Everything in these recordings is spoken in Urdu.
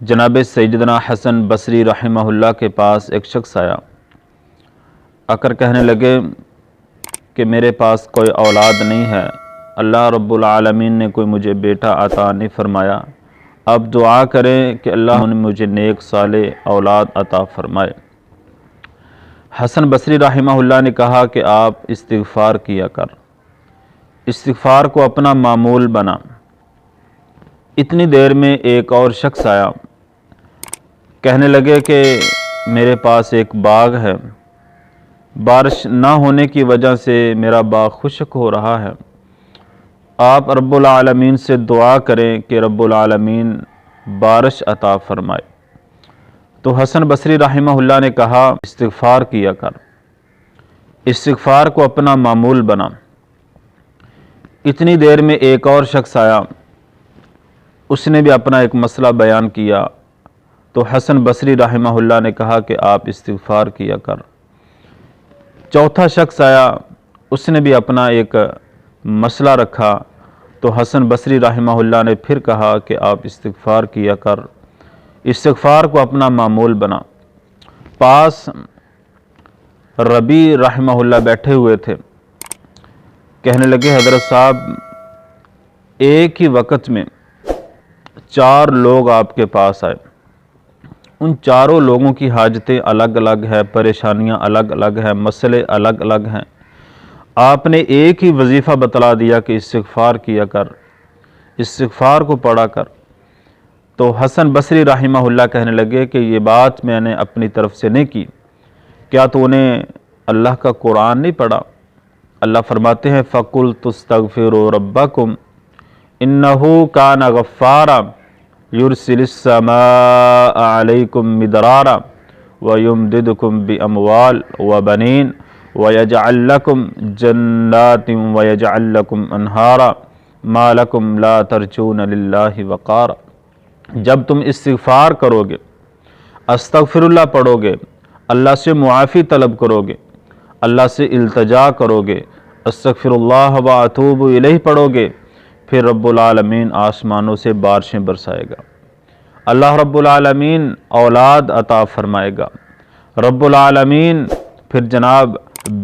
جناب سیدنا حسن بصری رحمہ اللہ کے پاس ایک شخص آیا، آ کر کہنے لگے کہ میرے پاس کوئی اولاد نہیں ہے، اللہ رب العالمین نے کوئی مجھے بیٹا عطا نہیں فرمایا، اب دعا کریں کہ اللہ نے مجھے نیک صالح اولاد عطا فرمائے۔ حسن بصری رحمہ اللہ نے کہا کہ آپ استغفار کیا کر، استغفار کو اپنا معمول بنا۔ اتنی دیر میں ایک اور شخص آیا، کہنے لگے کہ میرے پاس ایک باغ ہے، بارش نہ ہونے کی وجہ سے میرا باغ خشک ہو رہا ہے، آپ رب العالمین سے دعا کریں کہ رب العالمین بارش عطا فرمائے۔ تو حسن بصری رحمہ اللہ نے کہا استغفار کیا کر، استغفار کو اپنا معمول بنا۔ اتنی دیر میں ایک اور شخص آیا، اس نے بھی اپنا ایک مسئلہ بیان کیا، تو حسن بصری رحمہ اللہ نے کہا کہ آپ استغفار کیا کر۔ چوتھا شخص آیا، اس نے بھی اپنا ایک مسئلہ رکھا، تو حسن بصری رحمہ اللہ نے پھر کہا کہ آپ استغفار کیا کر، استغفار کو اپنا معمول بنا۔ پاس ربی رحمہ اللہ بیٹھے ہوئے تھے، کہنے لگے حضرت صاحب ایک ہی وقت میں 4 لوگ آپ کے پاس آئے، ان چاروں لوگوں کی حاجتیں الگ الگ ہیں، پریشانیاں الگ الگ ہیں، مسئلے الگ الگ ہیں، آپ نے ایک ہی وظیفہ بتلا دیا کہ استغفار کیا کر، استغفار کو پڑھا کر۔ تو حسن بصری رحمہ اللہ کہنے لگے کہ یہ بات میں نے اپنی طرف سے نہیں کی، کیا تو نے اللہ کا قرآن نہیں پڑھا؟ اللہ فرماتے ہیں فَقُلْتُ اسْتَغْفِرُوا رَبَّكُمْ إِنَّهُ كَانَ غَفَّارًا يُرْسِلِ السَّمَاءَ عَلَيْكُمْ مِدْرَارًا وَيُمْدِدْكُمْ بِأَمْوَالٍ وَبَنِينَ وَيَجْعَلْ لَكُمْ جَنَّاتٍ وَيَجْعَلْ لَكُمْ أَنْهَارًا مَا لَكُمْ لَا تَرْجُونَ لِلَّهِ وَقَارًا۔ جب تم استغفار کرو گے، استغفر اللہ پڑھو گے، اللہ سے معافی طلب کرو گے، اللہ سے التجا کرو گے، استغفر اللہ و اتوب الیہ پڑھو گے، پھر رب العالمین آسمانوں سے بارشیں برسائے گا، اللہ رب العالمین اولاد عطا فرمائے گا، رب العالمین پھر جناب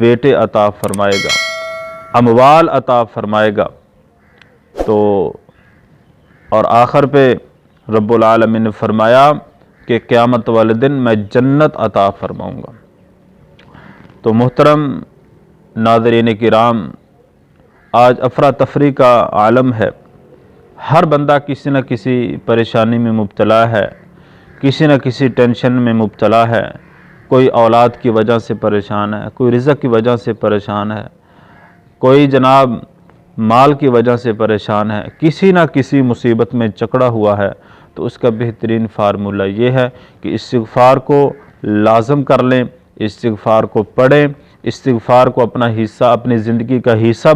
بیٹے عطا فرمائے گا، اموال عطا فرمائے گا۔ تو اور آخر پہ رب العالمین نے فرمایا کہ قیامت والے دن میں جنت عطا فرماؤں گا۔ تو محترم ناظرین کرام، آج افراتفری کا عالم ہے، ہر بندہ کسی نہ کسی پریشانی میں مبتلا ہے، کسی نہ کسی ٹینشن میں مبتلا ہے، کوئی اولاد کی وجہ سے پریشان ہے، کوئی رزق کی وجہ سے پریشان ہے، کوئی جناب مال کی وجہ سے پریشان ہے، کسی نہ کسی مصیبت میں جکڑا ہوا ہے۔ تو اس کا بہترین فارمولہ یہ ہے کہ استغفار کو لازم کر لیں، استغفار کو پڑھیں، استغفار کو اپنا حصہ، اپنی زندگی کا حصہ